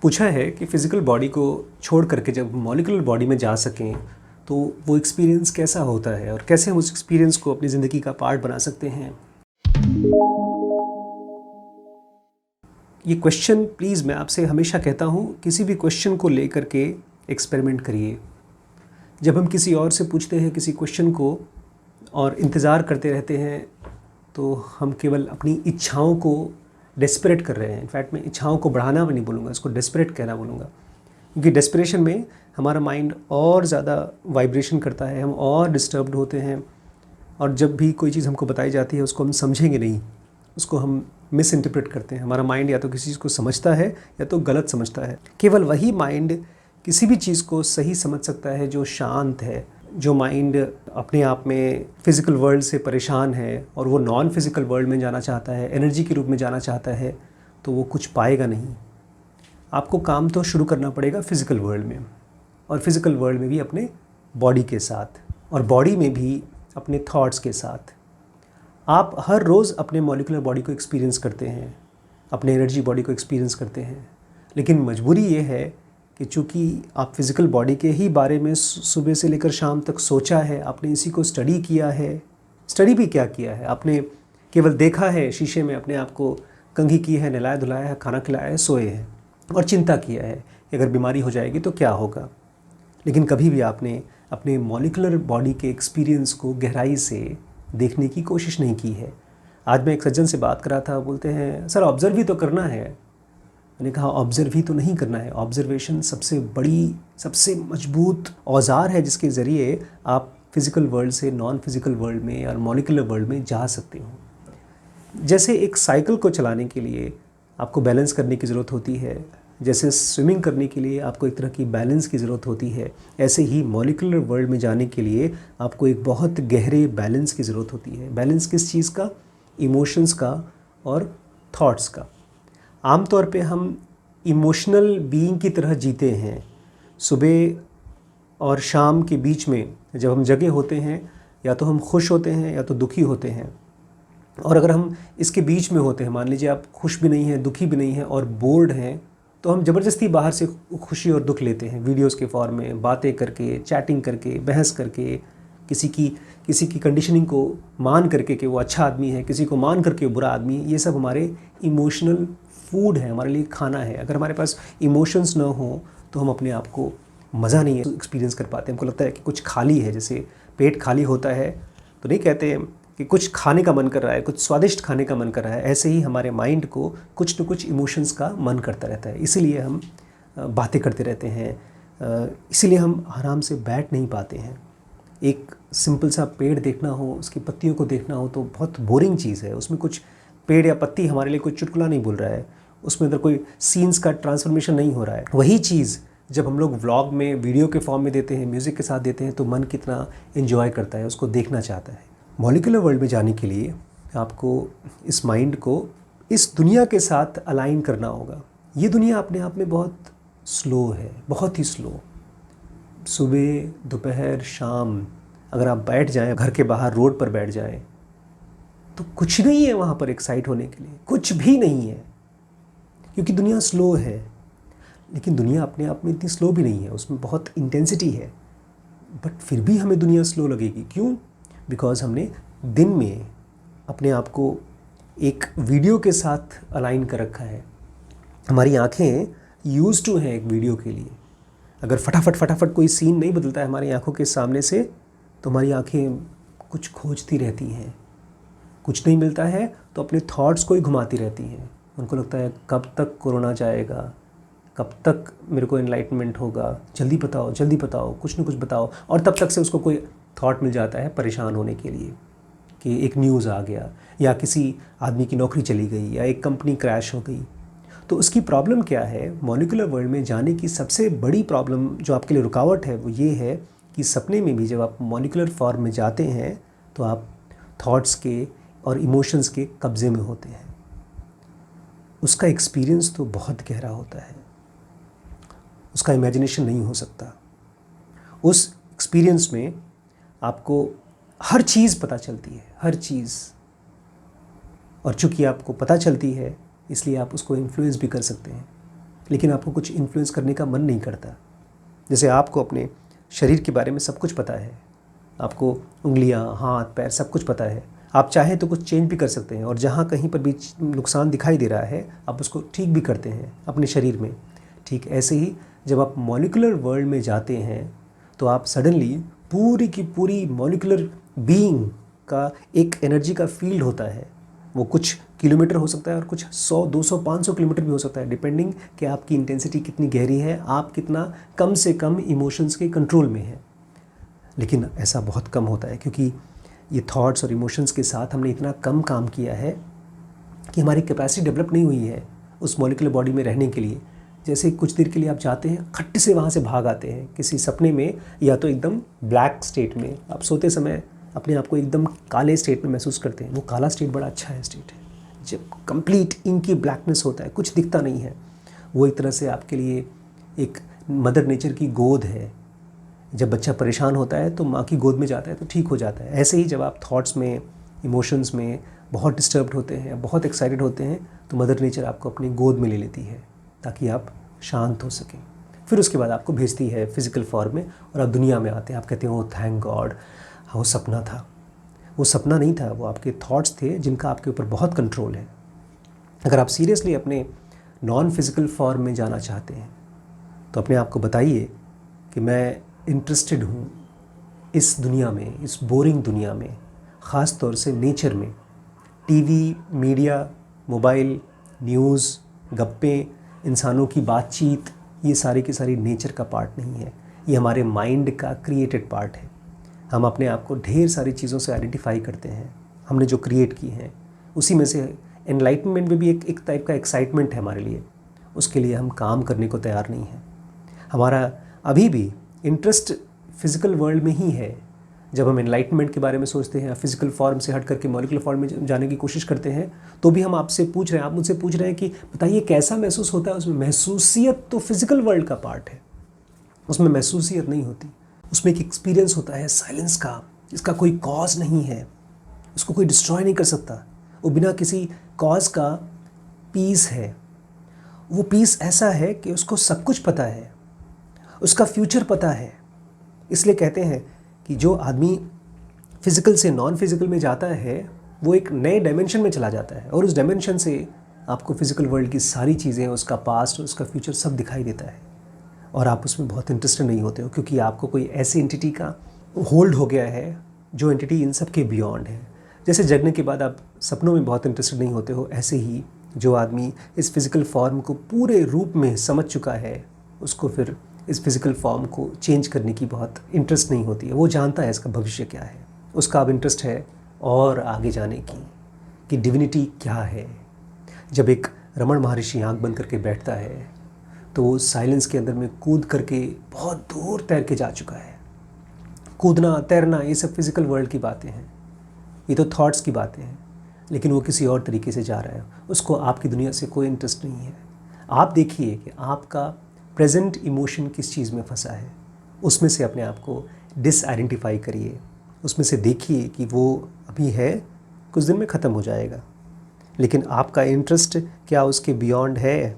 पूछा है कि फ़िज़िकल बॉडी को छोड़ करके जब मॉलिक्यूलर बॉडी में जा सकें तो वो एक्सपीरियंस कैसा होता है और कैसे हम उस एक्सपीरियंस को अपनी ज़िंदगी का पार्ट बना सकते हैं। ये क्वेश्चन प्लीज़ मैं आपसे हमेशा कहता हूँ, किसी भी क्वेश्चन को लेकर के एक्सपेरिमेंट करिए। जब हम किसी और से पूछते हैं किसी क्वेश्चन को और इंतज़ार करते रहते हैं तो हम केवल अपनी इच्छाओं को डेस्परेट कर रहे हैं। इनफैक्ट मैं इच्छाओं को बढ़ाना भी नहीं बोलूँगा, इसको डेस्परेट कहना बोलूँगा, क्योंकि डेस्परेशन में हमारा माइंड और ज़्यादा वाइब्रेशन करता है, हम और डिस्टर्ब्ड होते हैं और जब भी कोई चीज़ हमको बताई जाती है उसको हम समझेंगे नहीं, उसको हम मिस इंटरप्रेट करते हैं। हमारा माइंड या तो किसी चीज़ को समझता है या तो गलत समझता है। केवल वही माइंड किसी भी चीज़ को सही समझ सकता है जो शांत है। जो माइंड अपने आप में फ़िज़िकल वर्ल्ड से परेशान है और वो नॉन फिज़िकल वर्ल्ड में जाना चाहता है, एनर्जी के रूप में जाना चाहता है, तो वो कुछ पाएगा नहीं। आपको काम तो शुरू करना पड़ेगा फ़िज़िकल वर्ल्ड में, और फ़िज़िकल वर्ल्ड में भी अपने बॉडी के साथ, और बॉडी में भी अपने थॉट्स के साथ। आप हर रोज़ अपने मॉलिक्यूलर बॉडी को एक्सपीरियंस करते हैं, अपने एनर्जी बॉडी को एक्सपीरियंस करते हैं, लेकिन मजबूरी ये है कि चूँकि आप फिज़िकल बॉडी के ही बारे में सुबह से लेकर शाम तक सोचा है, आपने इसी को स्टडी किया है। स्टडी भी क्या किया है, आपने केवल देखा है शीशे में अपने आप को, कंघी की है, नहलाया धुलाया है, खाना खिलाया है, सोए हैं और चिंता किया है कि अगर बीमारी हो जाएगी तो क्या होगा। लेकिन कभी भी आपने अपने मॉलिक्यूलर बॉडी के एक्सपीरियंस को गहराई से देखने की कोशिश नहीं की है। आज मैं एक सज्जन से बात कर रहा था, बोलते हैं सर ऑब्ज़र्व ही तो करना है। मैंने कहा ऑब्ज़र्व ही तो नहीं करना है, ऑब्ज़र्वेशन सबसे बड़ी, सबसे मजबूत औज़ार है जिसके ज़रिए आप फिज़िकल वर्ल्ड से नॉन फिज़िकल वर्ल्ड में और मॉलिक्यूलर वर्ल्ड में जा सकते हो। जैसे एक साइकिल को चलाने के लिए आपको बैलेंस करने की ज़रूरत होती है, जैसे स्विमिंग करने के लिए आपको एक तरह की बैलेंस की ज़रूरत होती है, ऐसे ही मॉलिक्यूलर वर्ल्ड में जाने के लिए आपको एक बहुत गहरे बैलेंस की ज़रूरत होती है। बैलेंस किस चीज़ का? इमोशंस का और थॉट्स का। आमतौर पे हम इमोशनल बीइंग की तरह जीते हैं। सुबह और शाम के बीच में जब हम जगे होते हैं, या तो हम खुश होते हैं या तो दुखी होते हैं। और अगर हम इसके बीच में होते हैं, मान लीजिए आप खुश भी नहीं हैं, दुखी भी नहीं हैं और बोर्ड हैं, तो हम ज़बरदस्ती बाहर से खुशी और दुख लेते हैं, वीडियोस के फॉर्म में, बातें करके, चैटिंग करके, बहस करके, किसी की कंडीशनिंग को मान करके कि वो अच्छा आदमी है, किसी को मान करके वो बुरा आदमी है। ये सब हमारे इमोशनल फूड है, हमारे लिए खाना है। अगर हमारे पास इमोशंस ना हो तो हम अपने आप को मज़ा नहीं एक्सपीरियंस कर पाते। हमको लगता है कि कुछ खाली है, जैसे पेट खाली होता है तो नहीं कहते कि कुछ खाने का मन कर रहा है, कुछ स्वादिष्ट खाने का मन कर रहा है। ऐसे ही हमारे माइंड को कुछ न कुछ इमोशंस का मन करता रहता है, इसीलिए हम बातें करते रहते हैं, इसीलिए हम आराम से बैठ नहीं पाते हैं। एक सिंपल सा पेड़ देखना हो, उसकी पत्तियों को देखना हो तो बहुत बोरिंग चीज़ है। उसमें कुछ पेड़ या पत्ती हमारे लिए कोई चुटकुला नहीं बोल रहा है, उसमें अंदर कोई सीन्स का ट्रांसफॉर्मेशन नहीं हो रहा है। वही चीज़ जब हम लोग व्लॉग में, वीडियो के फॉर्म में देते हैं, म्यूज़िक के साथ देते हैं, तो मन कितना एंजॉय करता है, उसको देखना चाहता है। मॉलिक्यूलर वर्ल्ड में जाने के लिए आपको इस माइंड को इस दुनिया के साथ अलाइन करना होगा। ये दुनिया अपने आप में बहुत स्लो है, बहुत ही स्लो। सुबह, दोपहर, शाम अगर आप बैठ जाएं, घर के बाहर रोड पर बैठ जाएं, तो कुछ नहीं है वहाँ पर एक्साइट होने के लिए, कुछ भी नहीं है, क्योंकि दुनिया स्लो है। लेकिन दुनिया अपने आप में इतनी स्लो भी नहीं है, उसमें बहुत इंटेंसिटी है, बट फिर भी हमें दुनिया स्लो लगेगी। क्यों? बिकॉज़ हमने दिन में अपने आप को एक वीडियो के साथ अलाइन कर रखा है। हमारी आँखें यूज्ड टू हैं एक वीडियो के लिए। अगर फटाफट कोई सीन नहीं बदलता है हमारी आँखों के सामने से, तो हमारी आँखें कुछ खोजती रहती हैं। कुछ नहीं मिलता है तो अपने थॉट्स को ही घुमाती रहती हैं। उनको लगता है कब तक कोरोना जाएगा, कब तक मेरे को एनलाइटमेंट होगा, जल्दी बताओ, कुछ न कुछ बताओ। और तब तक से उसको कोई थॉट मिल जाता है परेशान होने के लिए कि एक न्यूज़ आ गया, या किसी आदमी की नौकरी चली गई, या एक कंपनी क्रैश हो गई। तो उसकी प्रॉब्लम क्या है? मॉलिक्यूलर वर्ल्ड में जाने की सबसे बड़ी प्रॉब्लम जो आपके लिए रुकावट है वो ये है कि सपने में भी जब आप मॉलिक्यूलर फॉर्म में जाते हैं तो आप थॉट्स के और इमोशंस के कब्ज़े में होते हैं। उसका एक्सपीरियंस तो बहुत गहरा होता है, उसका इमेजिनेशन नहीं हो सकता। उस एक्सपीरियंस में आपको हर चीज़ पता चलती है, हर चीज़। और चूँकि आपको पता चलती है इसलिए आप उसको इन्फ्लुएंस भी कर सकते हैं। लेकिन आपको कुछ इन्फ्लुएंस करने का मन नहीं करता। जैसे आपको अपने शरीर के बारे में सब कुछ पता है, आपको उंगलियां, हाथ, पैर सब कुछ पता है, आप चाहें तो कुछ चेंज भी कर सकते हैं, और जहाँ कहीं पर भी नुकसान दिखाई दे रहा है आप उसको ठीक भी करते हैं अपने शरीर में। ठीक ऐसे ही जब आप मॉलिक्यूलर वर्ल्ड में जाते हैं तो आप सडनली पूरी की पूरी मॉलिक्यूलर बीइंग का एक एनर्जी का फील्ड होता है। वो कुछ किलोमीटर हो सकता है और कुछ 100, 200, 500 किलोमीटर भी हो सकता है, डिपेंडिंग कि आपकी इंटेंसिटी कितनी गहरी है, आप कितना कम से कम इमोशंस के कंट्रोल में है। लेकिन ऐसा बहुत कम होता है, क्योंकि ये थॉट्स और इमोशंस के साथ हमने इतना कम काम किया है कि हमारी कैपेसिटी डेवलप नहीं हुई है उस मॉलिक्यूलर बॉडी में रहने के लिए। जैसे कुछ देर के लिए आप जाते हैं, खट्ट से वहाँ से भाग आते हैं किसी सपने में, या तो एकदम ब्लैक स्टेट में, आप सोते समय अपने आप को एकदम काले स्टेट में महसूस करते हैं। वो काला स्टेट बड़ा अच्छा है स्टेट है, जब कंप्लीट इंकी ब्लैकनेस होता है, कुछ दिखता नहीं है। वो एक तरह से आपके लिए एक मदर नेचर की गोद है। जब बच्चा परेशान होता है तो माँ की गोद में जाता है तो ठीक हो जाता है। ऐसे ही जब आप थॉट्स में, इमोशंस में बहुत डिस्टर्ब्ड होते हैं, बहुत एक्साइटेड होते हैं, तो मदर नेचर आपको अपनी गोद में ले लेती है ताकि आप शांत हो सकें। फिर उसके बाद आपको भेजती है फिज़िकल फॉर्म में, और आप दुनिया में आते हैं। आप कहते हैं, ओ थैंक गॉड, वो सपना था। वो सपना नहीं था, वो आपके थॉट्स थे जिनका आपके ऊपर बहुत कंट्रोल है। अगर आप सीरियसली अपने नॉन फिज़िकल फॉर्म में जाना चाहते हैं तो अपने आप को बताइए कि मैं इंटरेस्टेड हूँ इस दुनिया में, इस बोरिंग दुनिया में, ख़ास तौर से नेचर में। टीवी, मीडिया, मोबाइल, न्यूज़, गप्पे, इंसानों की बातचीत, ये सारी की सारी नेचर का पार्ट नहीं है, ये हमारे माइंड का क्रिएटेड पार्ट है। हम अपने आप को ढेर सारी चीज़ों से आइडेंटिफाई करते हैं, हमने जो क्रिएट की हैं उसी में से। एनलाइटनमेंट में भी एक टाइप का एक्साइटमेंट है हमारे लिए, उसके लिए हम काम करने को तैयार नहीं हैं। हमारा अभी भी इंटरेस्ट फिज़िकल वर्ल्ड में ही है। जब हम एनलाइटनमेंट के बारे में सोचते हैं, फिज़िकल फॉर्म से हट करके मॉलिक्यूलर फॉर्म में जाने की कोशिश करते हैं, तो भी हम आपसे पूछ रहे हैं, आप मुझसे पूछ रहे हैं कि बताइए कैसा महसूस होता है। उसमें महसूसियत तो फिज़िकल वर्ल्ड का पार्ट है, उसमें महसूसियत नहीं होती। उसमें एक एक्सपीरियंस होता है साइलेंस का, जिसका कोई कॉज नहीं है, उसको कोई डिस्ट्रॉय नहीं कर सकता। वो बिना किसी कॉज का पीस है। वो पीस ऐसा है कि उसको सब कुछ पता है, उसका फ्यूचर पता है। इसलिए कहते हैं कि जो आदमी फिज़िकल से नॉन फिज़िकल में जाता है वो एक नए डायमेंशन में चला जाता है, और उस डायमेंशन से आपको फिज़िकल वर्ल्ड की सारी चीज़ें, उसका पास्ट, उसका फ्यूचर सब दिखाई देता है, और आप उसमें बहुत इंटरेस्टेड नहीं होते हो, क्योंकि आपको कोई ऐसी एंटिटी का होल्ड हो गया है जो एंटिटी इन सब के बियॉन्ड है। जैसे जगने के बाद आप सपनों में बहुत इंटरेस्टेड नहीं होते हो, ऐसे ही जो आदमी इस फिज़िकल फॉर्म को पूरे रूप में समझ चुका है, उसको फिर इस फिज़िकल फॉर्म को चेंज करने की बहुत इंटरेस्ट नहीं होती है। वो जानता है इसका भविष्य क्या है, उसका अब इंटरेस्ट है और आगे जाने की, कि डिविनिटी क्या है। जब एक रमण महर्षि आँख बंद करके बैठता है तो वो साइलेंस के अंदर में कूद करके बहुत दूर तैर के जा चुका है। कूदना, तैरना, ये सब फिज़िकल वर्ल्ड की बातें हैं, ये तो थॉट्स की बातें हैं, लेकिन वो किसी और तरीके से जा रहा है, उसको आपकी दुनिया से कोई इंटरेस्ट नहीं है। आप देखिए कि आपका प्रेजेंट इमोशन किस चीज़ में फंसा है, उसमें से अपने आप को डिसआइडेंटिफाई करिए, उसमें से देखिए कि वो अभी है, कुछ दिन में ख़त्म हो जाएगा, लेकिन आपका इंटरेस्ट क्या उसके बियॉन्ड है?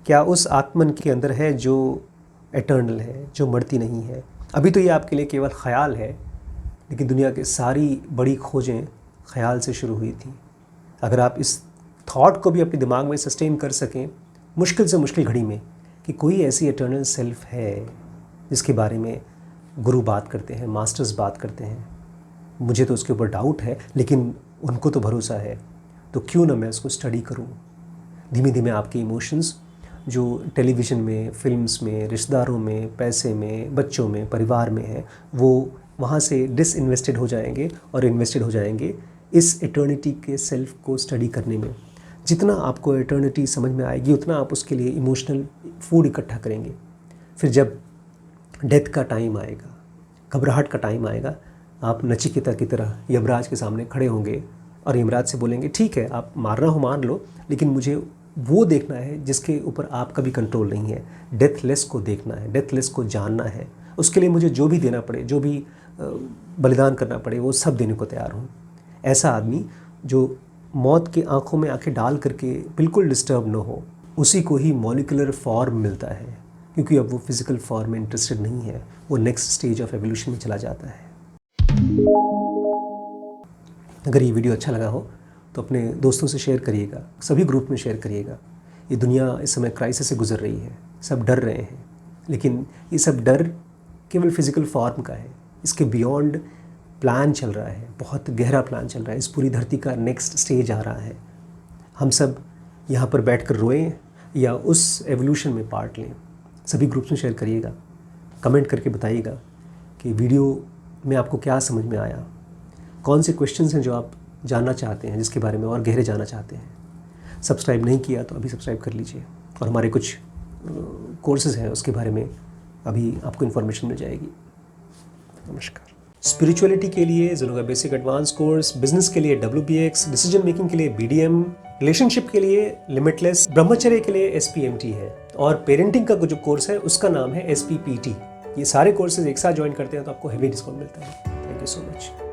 क्या उस आत्मन के अंदर है जो एटर्नल है, जो मरती नहीं है? अभी तो ये आपके लिए केवल ख्याल है, लेकिन दुनिया की सारी बड़ी खोजें ख्याल से शुरू हुई थी। अगर आप इस थॉट को भी अपने दिमाग में सस्टेन कर सकें मुश्किल से मुश्किल घड़ी में, कि कोई ऐसी एटर्नल सेल्फ है जिसके बारे में गुरु बात करते हैं, मास्टर्स बात करते हैं, मुझे तो उसके ऊपर डाउट है, लेकिन उनको तो भरोसा है, तो क्यों ना मैं उसको स्टडी करूं। धीमे धीमे आपके इमोशंस जो टेलीविज़न में, फिल्म्स में, रिश्तेदारों में, पैसे में, बच्चों में, परिवार में है, वो वहाँ से डिसइन्वेस्टेड हो जाएंगे और इन्वेस्टेड हो जाएंगे इस एटर्निटी के सेल्फ को स्टडी करने में। जितना आपको एटर्निटी समझ में आएगी उतना आप उसके लिए इमोशनल फूड इकट्ठा करेंगे। फिर जब डेथ का टाइम आएगा, घबराहट का टाइम आएगा, आप नचिकेता की तरह यमराज के सामने खड़े होंगे और यमराज से बोलेंगे, ठीक है आप मारना हो मार लो, लेकिन मुझे वो देखना है जिसके ऊपर आपका भी कंट्रोल नहीं है। डेथलेस को देखना है, डेथलेस को जानना है। उसके लिए मुझे जो भी देना पड़े, जो भी बलिदान करना पड़े, वो सब देने को तैयार हूँ। ऐसा आदमी जो मौत की आंखों में आंखें डाल करके बिल्कुल डिस्टर्ब न हो, उसी को ही मॉलिकुलर फॉर्म मिलता है, क्योंकि अब वो फिज़िकल फॉर्म में इंटरेस्टेड नहीं है, वो नेक्स्ट स्टेज ऑफ एवोल्यूशन में चला जाता है। अगर ये वीडियो अच्छा लगा हो तो अपने दोस्तों से शेयर करिएगा, सभी ग्रुप में शेयर करिएगा। ये दुनिया इस समय क्राइसिस से गुजर रही है, सब डर रहे हैं, लेकिन ये सब डर केवल फिज़िकल फॉर्म का है। इसके बियॉन्ड प्लान चल रहा है, बहुत गहरा प्लान चल रहा है। इस पूरी धरती का नेक्स्ट स्टेज आ रहा है। हम सब यहाँ पर बैठकर रोएं या उस एवोल्यूशन में पार्ट लें। सभी ग्रुप्स में शेयर करिएगा, कमेंट करके बताइएगा कि वीडियो में आपको क्या समझ में आया, कौन से क्वेश्चंस हैं जो आप जानना चाहते हैं, जिसके बारे में और गहरे जानना चाहते हैं। सब्सक्राइब नहीं किया तो अभी सब्सक्राइब कर लीजिए, और हमारे कुछ कोर्सेज हैं उसके बारे में अभी आपको इन्फॉर्मेशन मिल जाएगी। नमस्कार। स्पिरिचुअलिटी के लिए ज़ेनोगा बेसिक एडवांस कोर्स, बिजनेस के लिए WBX, डिसीजन मेकिंग के लिए BDM, रिलेशनशिप के लिए लिमिटलेस, ब्रह्मचर्य के लिए SPMT है, और पेरेंटिंग का जो कोर्स है उसका नाम है SPPT। ये सारे कोर्सेज एक साथ ज्वाइन करते हैं तो आपको हेवी डिस्काउंट मिलता है। Thank you so much.